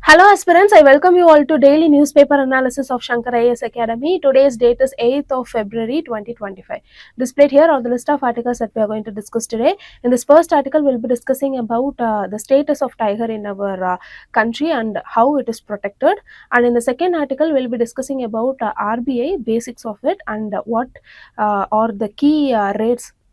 Hello aspirants, I welcome you all to daily newspaper analysis of Shankar IAS Academy. Today's date is 8th of February 2025. Displayed here are the list of articles that we are going to discuss today. In this first article, we'll be discussing about the status of tiger in our country and how it is protected. And in the second article, we'll be discussing about RBI, basics of it, and what are the key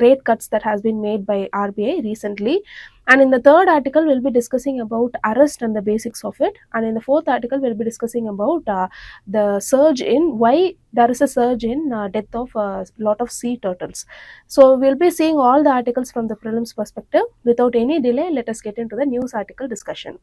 rate cuts that has been made by RBI recently. And in the third article, we'll be discussing about arrest and the basics of it. And in the fourth article, we'll be discussing about the surge in why there is a surge in death of a lot of sea turtles. So we'll be seeing all the articles from the prelims perspective. Without any delay, let us get into the news article discussion.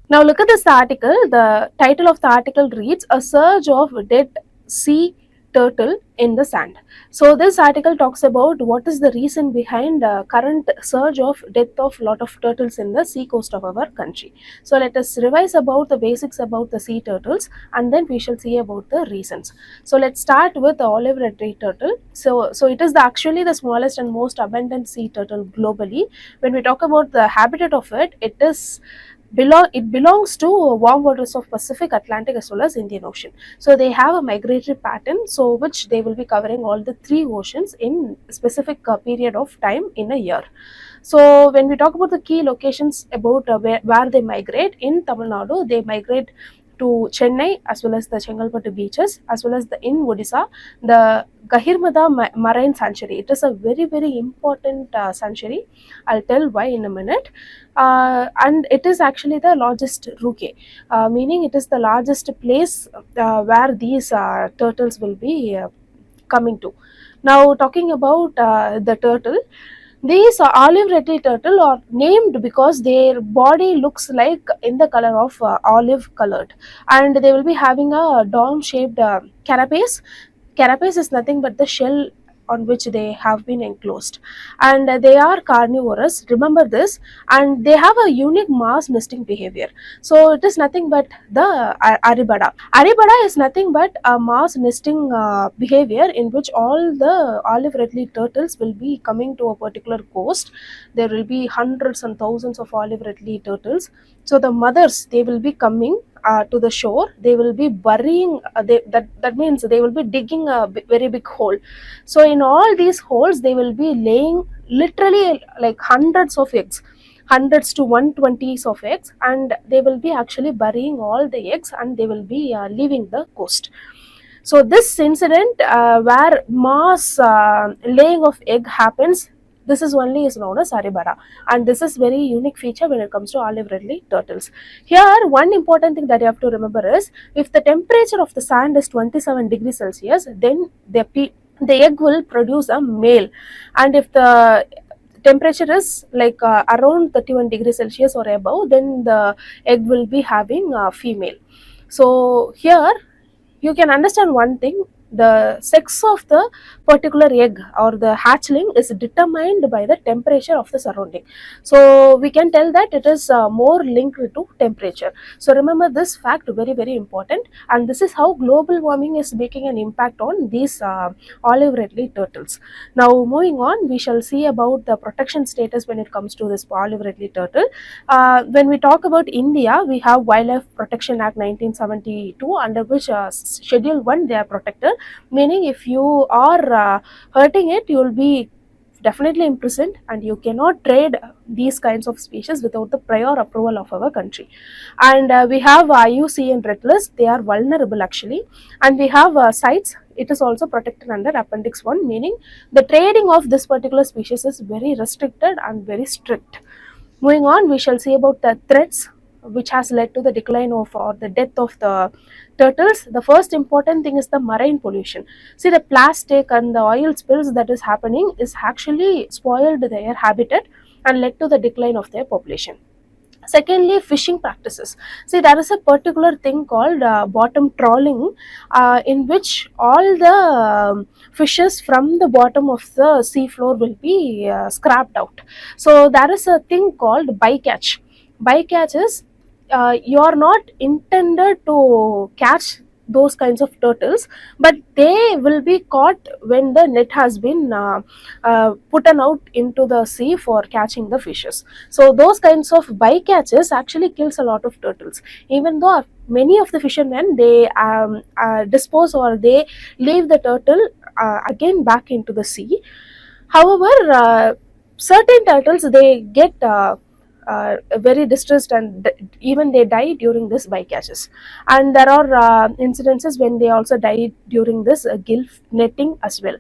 Now look at this article. The title of the article reads, "A surge of dead sea turtle in the sand." So this article talks about what is the reason behind current surge of death of lot of turtles in the sea coast of our country. So let us revise about the basics about the sea turtles and then we shall see about the reasons. So let's start with the olive red ray turtle. So it is actually the smallest and most abundant sea turtle globally. When we talk about the habitat of it, it belongs to warm waters of Pacific, Atlantic as well as Indian Ocean. So they have a migratory pattern, so which they will be covering all the three oceans in a specific period of time in a year. So when we talk about the key locations about where they migrate, in Tamil Nadu, they migrate to Chennai as well as the Chengalpattu beaches as well as in Odisha, the Gahirmada Marine Sanctuary. It is a very important sanctuary. I'll tell why in a minute. And it is actually the largest ruke, meaning it is the largest place where these turtles will be coming to. Now talking about the turtle, these olive red turtle are named because their body looks like in the color of olive colored, and they will be having a dome shaped carapace. Carapace is nothing but the shell on which they have been enclosed, and they are carnivorous, remember this, and they have a unique mass nesting behavior. So it is nothing but the aribada is nothing but a mass nesting behavior in which all the olive red turtles will be coming to a particular coast. There will be hundreds and thousands of olive red turtles. So the mothers, they will be coming to the shore. They will be burying that means they will be digging a very big hole. So in all these holes, they will be laying literally like hundreds of eggs, hundreds to 120s of eggs, and they will be actually burying all the eggs and they will be leaving the coast. So this incident where mass laying of egg happens, this is only is known as aribada, and this is very unique feature when it comes to olive red turtles. Here, one important thing that you have to remember is, if the temperature of the sand is 27 degrees Celsius, then the egg will produce a male, and if the temperature is like around 31 degrees Celsius or above, then the egg will be having a female. So here you can understand one thing: the sex of the particular egg or the hatchling is determined by the temperature of the surrounding. So we can tell that it is more linked to temperature. So remember this fact, very important, and this is how global warming is making an impact on these olive red turtles. Now moving on, we shall see about the protection status when it comes to this olive red turtle. When we talk about India, we have Wildlife Protection Act 1972, under which Schedule 1 they are protected, meaning if you are hurting it, you will be definitely imprisoned, and you cannot trade these kinds of species without the prior approval of our country. And we have IUCN Red List, they are vulnerable actually, and we have sites. It is also protected under Appendix 1, meaning the trading of this particular species is very restricted and very strict. Moving on, we shall see about the threats which has led to the decline of or the death of the turtles. The first important thing is the marine pollution. See, the plastic and the oil spills that is happening is actually spoiled their habitat and led to the decline of their population. Secondly, fishing practices. See, there is a particular thing called bottom trawling, in which all the fishes from the bottom of the sea floor will be scrapped out. So there is a thing called bycatch. Bycatch is you are not intended to catch those kinds of turtles, but they will be caught when the net has been put out into the sea for catching the fishes. So those kinds of bycatches actually kills a lot of turtles, even though many of the fishermen, they dispose or they leave the turtle again back into the sea. However, certain turtles, they get very distressed, and even they die during this bycatches. And there are incidences when they also die during this gill netting as well.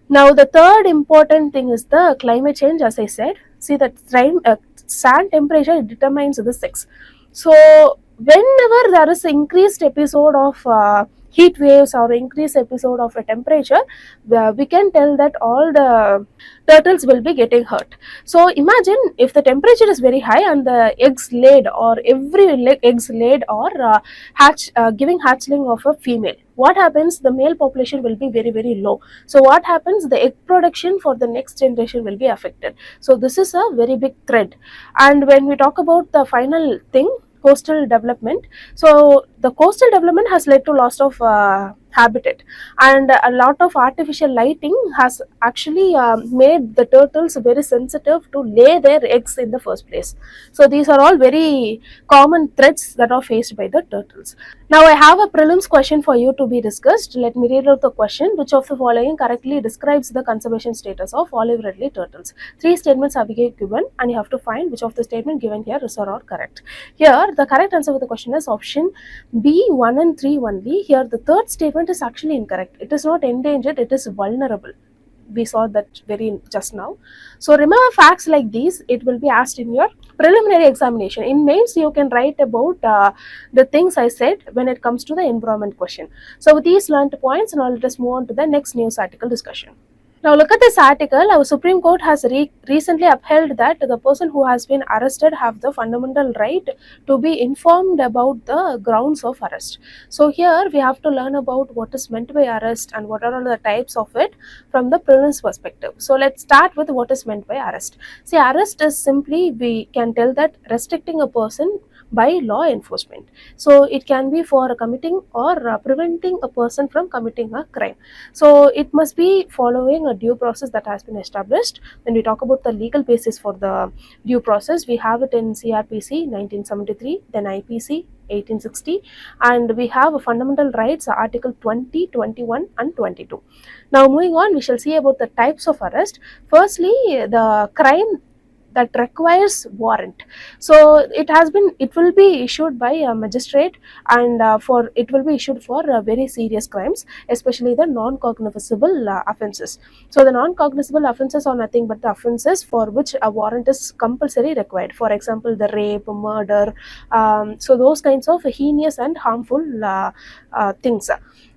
Now, the third important thing is the climate change. As I said, see that sand temperature determines the sex. So, whenever there is an increased episode of heat waves or increased episode of a temperature, we can tell that all the turtles will be getting hurt. So imagine if the temperature is very high and the eggs laid, or every eggs laid, or giving hatchling of a female, what happens? The male population will be very low. So what happens? The egg production for the next generation will be affected. So this is a very big threat. And when we talk about the final thing, coastal development, so the coastal development has led to loss of habitat, and a lot of artificial lighting has actually made the turtles very sensitive to lay their eggs in the first place. So these are all very common threats that are faced by the turtles. Now I have a prelims question for you to be discussed. Let me read out the question. Which of the following correctly describes the conservation status of olive ridley turtles? Three statements are given, and you have to find which of the statement given here is or not correct. Here the correct answer for the question is option B, 1 and 3 only. Here the third statement is actually incorrect. It is not endangered, it is vulnerable. We saw that very just now. So remember facts like these, it will be asked in your preliminary examination. In mains, you can write about the things I said when it comes to the environment question. So with these learned points, now let us move on to the next news article discussion. Now look at this article. Our Supreme Court has recently upheld that the person who has been arrested have the fundamental right to be informed about the grounds of arrest. So here we have to learn about what is meant by arrest and what are all the types of it from the prelims perspective. So let's start with what is meant by arrest. See, arrest is simply, we can tell that, restricting a person by law enforcement. So it can be for committing or preventing a person from committing a crime. So it must be following a due process that has been established. When we talk about the legal basis for the due process, we have it in CRPC 1973, then IPC 1860, and we have a fundamental rights article 20, 21 and 22. Now moving on, we shall see about the types of arrest. Firstly, the crime that requires warrant. So it will be issued by a magistrate, and for it will be issued for very serious crimes, especially the non-cognizable offences. So the non-cognizable offences are nothing but the offences for which a warrant is compulsory required. For example, the rape, murder, so those kinds of heinous and harmful things.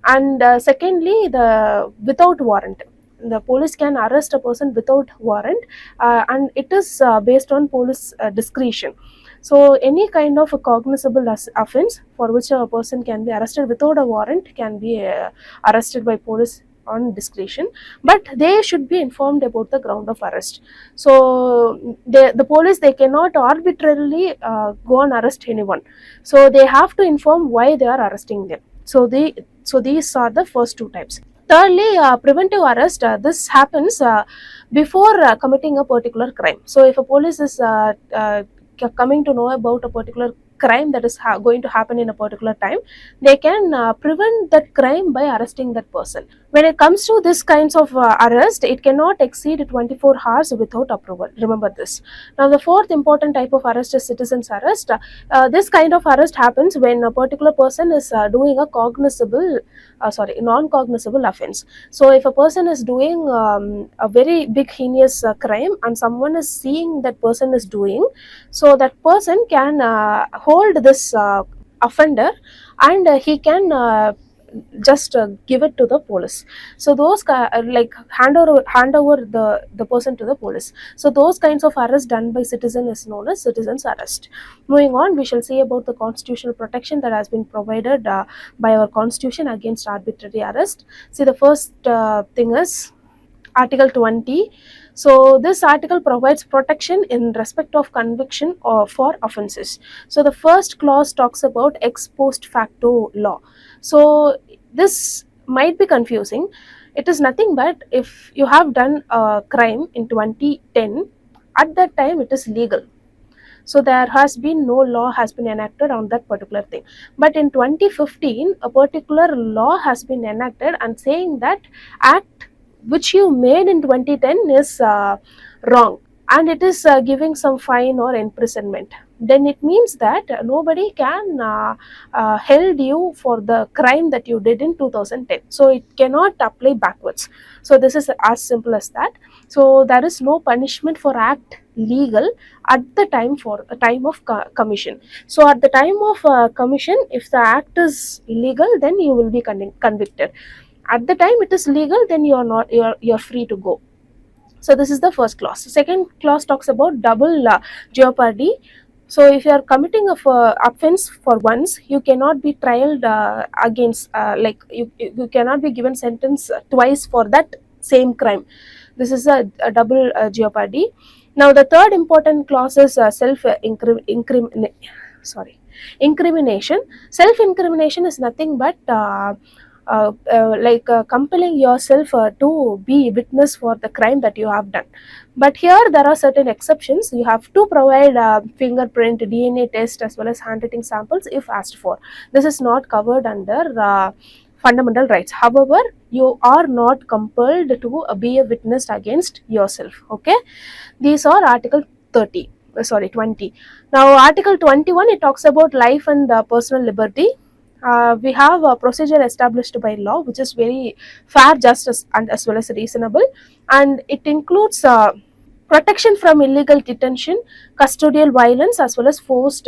And secondly, the without warrant, the police can arrest a person without warrant, and it is based on police discretion. So any kind of a cognizable offense for which a person can be arrested without a warrant can be arrested by police on discretion, but they should be informed about the ground of arrest. So the police, they cannot arbitrarily go and arrest anyone. So they have to inform why they are arresting them. So these are the first two types. Thirdly, preventive arrest. This happens before committing a particular crime. So if a police is coming to know about a particular crime that is going to happen in a particular time, they can prevent that crime by arresting that person. When it comes to this kinds of arrest, it cannot exceed 24 hours without approval. Remember this. Now the fourth important type of arrest is citizen's arrest. This kind of arrest happens when a particular person is doing a non-cognizable offense. So if a person is doing a very big heinous crime and someone is seeing that person is doing, so that person can hold this offender, and he can just give it to the police. So those like hand over the person to the police. So those kinds of arrest done by citizen is known as citizen's arrest. Moving on, we shall see about the constitutional protection that has been provided by our constitution against arbitrary arrest. See, the first thing is Article 20. So this article provides protection in respect of conviction or for offences. So the first clause talks about ex post facto law. So this might be confusing. It is nothing but if you have done a crime in 2010, at that time it is legal, so there has been no law has been enacted on that particular thing. But in 2015 a particular law has been enacted and saying that act which you made in 2010 is wrong, and it is giving some fine or imprisonment. Then it means that nobody can held you for the crime that you did in 2010, so it cannot apply backwards. So this is as simple as that. So there is no punishment for act legal at the time for a time of commission. So at the time of commission, if the act is illegal, then you will be convicted. At the time it is legal, then you are not, you're free to go. So this is the first clause. Second clause talks about double jeopardy. So if you are committing of offense for once, you cannot be trialed against like you cannot be given sentence twice for that same crime. This is a double jeopardy. Now the third important clause is incrimination. Self incrimination is nothing but compelling yourself to be witness for the crime that you have done. But here there are certain exceptions. You have to provide fingerprint, DNA test as well as handwriting samples if asked for. This is not covered under fundamental rights. However, you are not compelled to be a witness against yourself. Okay, these are article 20. Now article 21, it talks about life and personal liberty. We have a procedure established by law which is very fair, just and as well as reasonable, and it includes protection from illegal detention, custodial violence as well as forced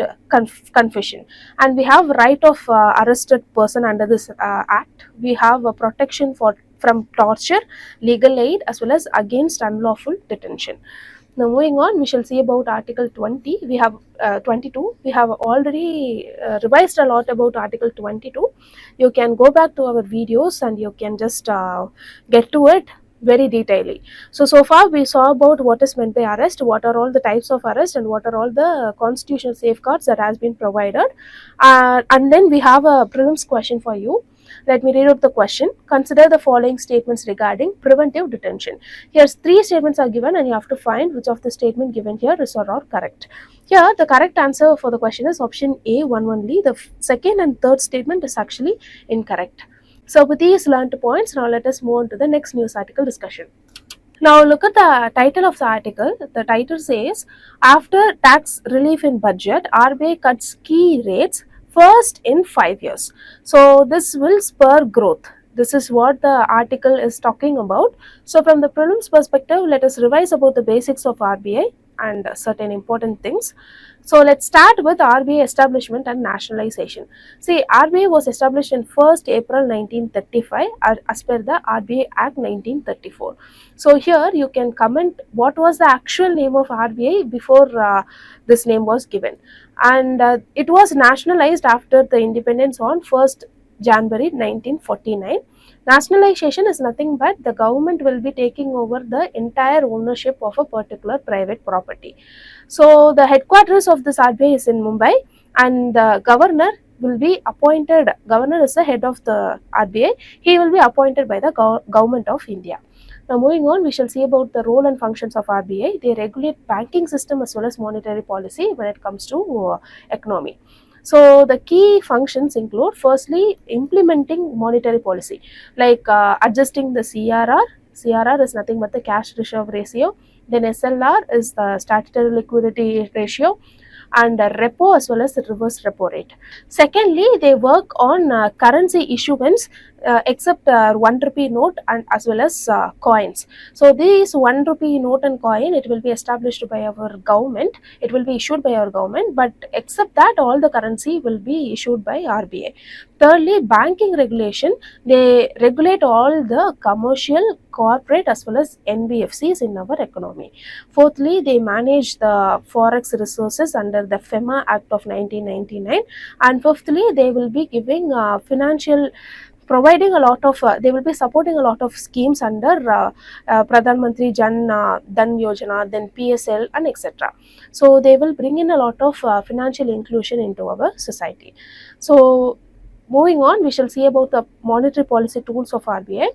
confession. And we have right of arrested person under this act. We have a protection from torture, legal aid as well as against unlawful detention. Now moving on, we shall see about Article 20. We have 22. We have already revised a lot about Article 22. You can go back to our videos and you can just get to it very detailedly. So far we saw about what is meant by arrest, what are all the types of arrest, and what are all the constitutional safeguards that has been provided. And then we have a prelims question for you. Let me read out the question. Consider the following statements regarding preventive detention. Here's 3 statements are given and you have to find which of the statement given here is or correct. Here the correct answer for the question is option A, one only. The second and third statement is actually incorrect. So with these learned points, now let us move on to the next news article discussion. Now look at the title of the article. The title says, after tax relief in budget, RBI cuts key rates first in 5 years. So this will spur growth. This is what the article is talking about. So from the prelims perspective, let us revise about the basics of RBI and certain important things. So let's start with RBI establishment and nationalization. See, RBI was established in 1st April 1935 as per the RBI Act 1934. So here you can comment what was the actual name of RBI before this name was given. And it was nationalized after the independence on 1st January 1949. Nationalization is nothing but the government will be taking over the entire ownership of a particular private property. So the headquarters of this RBI is in Mumbai, and the governor will be appointed. Governor is the head of the RBI. He will be appointed by the government of India. Now moving on, we shall see about the role and functions of RBI. They regulate banking system as well as monetary policy when it comes to economy. So the key functions include, firstly, implementing monetary policy, like adjusting the CRR. CRR is nothing but the cash reserve ratio. Then SLR is the statutory liquidity ratio, and repo as well as the reverse repo rate. Secondly, they work on currency issuance except 1 rupee note and as well as coins. So these 1 rupee note and coin, it will be established by our government. It will be issued by our government, but except that all the currency will be issued by RBI. Thirdly, banking regulation. They regulate all the commercial, corporate as well as NBFCs in our economy. Fourthly, they manage the forex resources under the FEMA Act of 1999. And fifthly, they will be giving providing a lot of, they will be supporting a lot of schemes under Pradhan Mantri Jan Dhan Yojana, then PSL and etc. So they will bring in a lot of financial inclusion into our society. So moving on, we shall see about the monetary policy tools of RBI.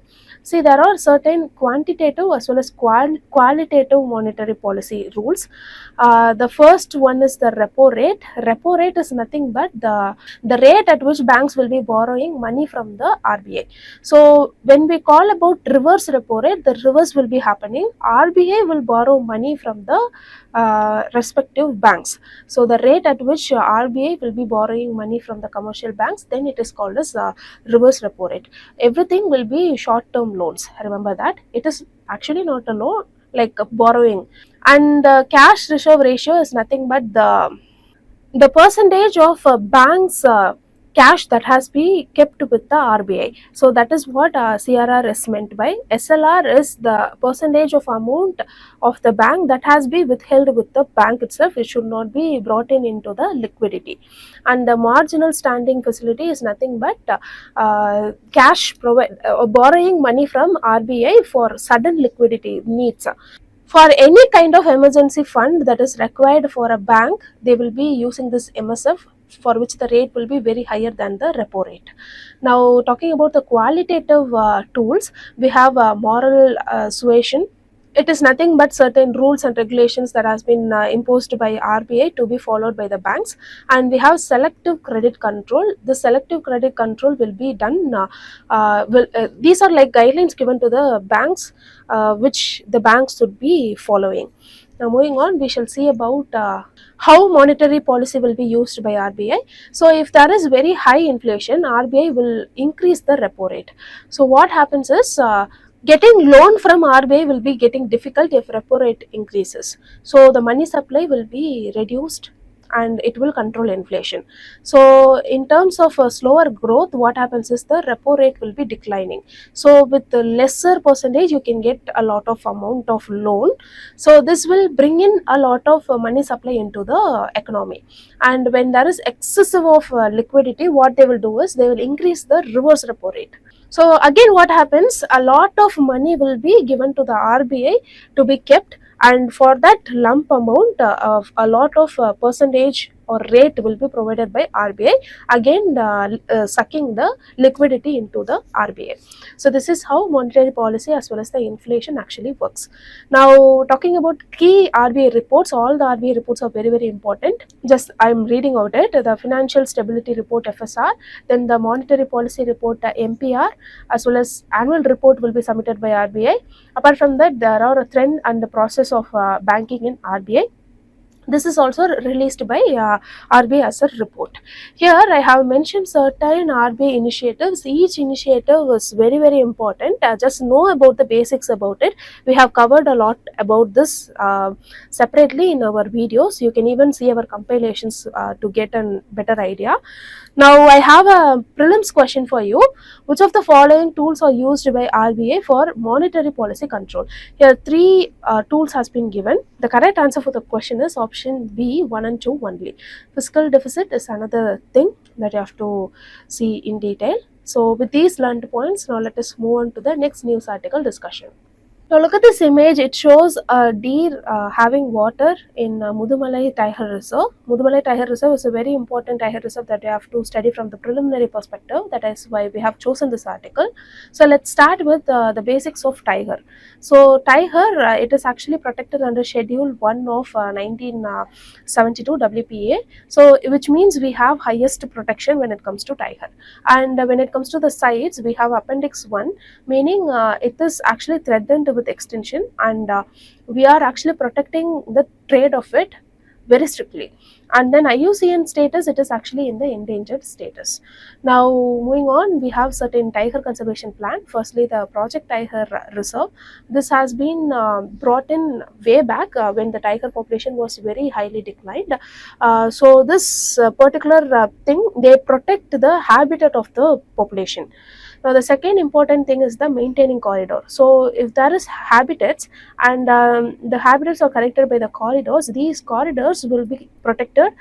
See, there are certain quantitative as well as qualitative monetary policy rules. The first one is the repo rate. Repo rate is nothing but the rate at which banks will be borrowing money from the RBI. So when we call about reverse repo rate, the reverse will be happening. RBI will borrow money from the respective banks. So the rate at which RBI will be borrowing money from the commercial banks, then it is called as reverse repo rate. Everything will be short term loans. Remember that it is actually not a loan, like borrowing. And the cash reserve ratio is nothing but the percentage of banks cash that has been kept with the RBI. So that is what CRR is meant by. SLR is the percentage of amount of the bank that has been withheld with the bank itself. It should not be brought in into the liquidity. And the marginal standing facility is nothing but cash borrowing money from RBI for sudden liquidity needs. For any kind of emergency fund that is required for a bank, they will be using this MSF, for which the rate will be very higher than the repo rate. Now, talking about the qualitative tools, we have moral suasion. It is nothing but certain rules and regulations that has been imposed by RBI to be followed by the banks. And we have selective credit control. The selective credit control will be done these are like guidelines given to the banks, which the banks should be following. Now, moving on, we shall see about how monetary policy will be used by RBI. So if there is very high inflation, RBI will increase the repo rate. So what happens is, getting loan from RBI will be getting difficult if repo rate increases. So the money supply will be reduced and it will control inflation. So in terms of slower growth, what happens is the repo rate will be declining. So with the lesser percentage, you can get a lot of amount of loan. So this will bring in a lot of money supply into the economy. And when there is excessive of liquidity, what they will do is they will increase the reverse repo rate. So again, what happens? A lot of money will be given to the RBI to be kept, and for that lump amount, of a lot of percentage or rate will be provided by RBI, again sucking the liquidity into the RBI. So this is how monetary policy as well as the inflation actually works. Now, talking about key RBI reports, all the RBI reports are very important. Just I'm reading out it: the Financial Stability Report (FSR), then the Monetary Policy Report (MPR), as well as annual report will be submitted by RBI. Apart from that, there are a trend and the process of banking in RBI. This is also released by RBI as a report. Here I have mentioned certain RBI initiatives. Each initiative is very important. Just know about the basics about it. We have covered a lot about this separately in our videos. You can even see our compilations to get a better idea. Now I have a prelims question for you. Which of the following tools are used by RBI for monetary policy control? Here three tools has been given. The correct answer for the question is option B, 1 and 2 only. Fiscal deficit is another thing that you have to see in detail. So with these learned points, now let us move on to the next news article discussion. Now look at this image. It shows a deer having water in Mudumalai Tiger Reserve. Mudumalai Tiger Reserve is a very important tiger reserve that you have to study from the preliminary perspective. That is why we have chosen this article. So let's start with the basics of tiger. So tiger, it is actually protected under Schedule 1 of 1972 WPA. So which means we have highest protection when it comes to tiger. And when it comes to the sites, we have Appendix 1, meaning it is actually threatened with extinction, and we are actually protecting the trade of it very strictly. And then IUCN status, it is actually in the endangered status. Now moving on, we have certain tiger conservation plan. Firstly, the Project Tiger Reserve. This has been brought in way back when the tiger population was very highly declined. So this particular thing, they protect the habitat of the population. Now the second important thing is the maintaining corridor. So if there is habitats and the habitats are connected by the corridors, these corridors will be protected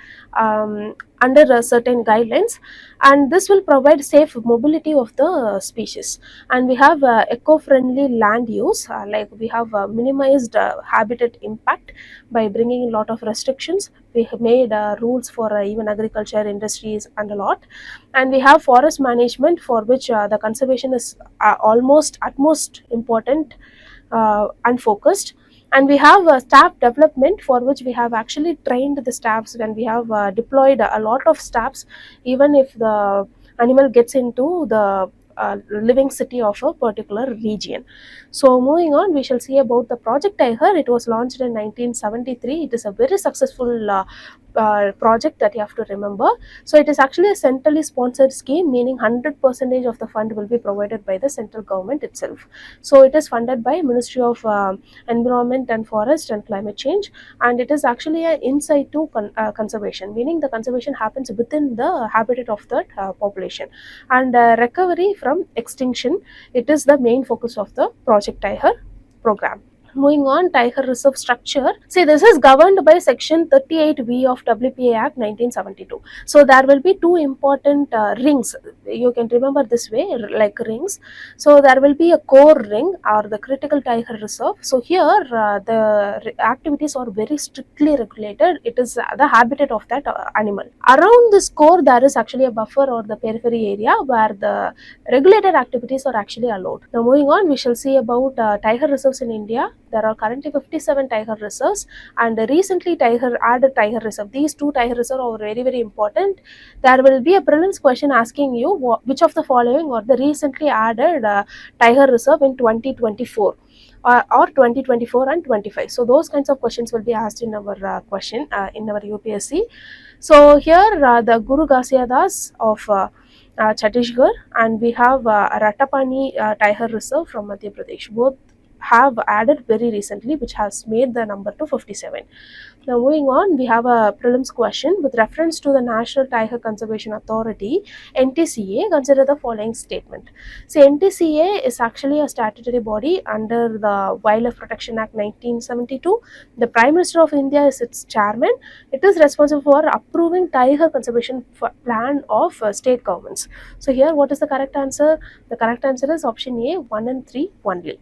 under certain guidelines, and this will provide safe mobility of the species. And we have eco-friendly land use, like we have minimized habitat impact by bringing a lot of restrictions. We have made rules for even agriculture industries and a lot. And we have forest management, for which the conservation is almost utmost important and focused. And we have staff development, for which we have actually trained the staffs, when we have deployed a lot of staffs, even if the animal gets into the living city of a particular region. So moving on, we shall see about the Project Tiger. It was launched in 1973. It is a very successful project that you have to remember. So it is actually a centrally sponsored scheme, meaning 100% of the fund will be provided by the central government itself. So it is funded by Ministry of Environment and Forest and Climate Change, and it is actually an in situ conservation, meaning the conservation happens within the habitat of that population. And recovery from extinction, it is the main focus of the Project Tiger program. Moving on, Tiger Reserve structure. See, this is governed by Section 38V of WPA Act 1972. So there will be two important rings. You can remember this way, like rings. So there will be a core ring, or the critical Tiger Reserve. So here the activities are very strictly regulated. It is the habitat of that animal. Around this core, there is actually a buffer or the periphery area where the regulated activities are actually allowed. Now moving on, we shall see about tiger reserves in India. There are currently 57 tiger reserves, and recently added tiger reserve. These two tiger reserves are very important. There will be a prelims question asking you which of the following are the recently added tiger reserve in 2024. Or 2024 and 25. So those kinds of questions will be asked in our in our UPSC. So here the Guru Ghasiya Das of Chhattisgarh, and we have Ratapani Tiger Reserve from Madhya Pradesh. Both have added very recently, which has made the number to 57. Now moving on, we have a prelims question with reference to the National Tiger Conservation Authority, NTCA. Consider the following statement. So NTCA is actually a statutory body under the Wildlife Protection Act 1972. The Prime Minister of India is its chairman. It is responsible for approving tiger conservation plan of state governments. So here, what is the correct answer? The correct answer is option A, 1 and 3 only.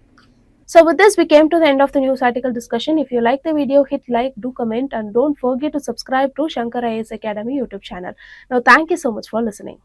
So with this, we came to the end of the news article discussion. If you like the video, hit like, do comment, and don't forget to subscribe to Shankar IAS Academy YouTube channel. Now, thank you so much for listening.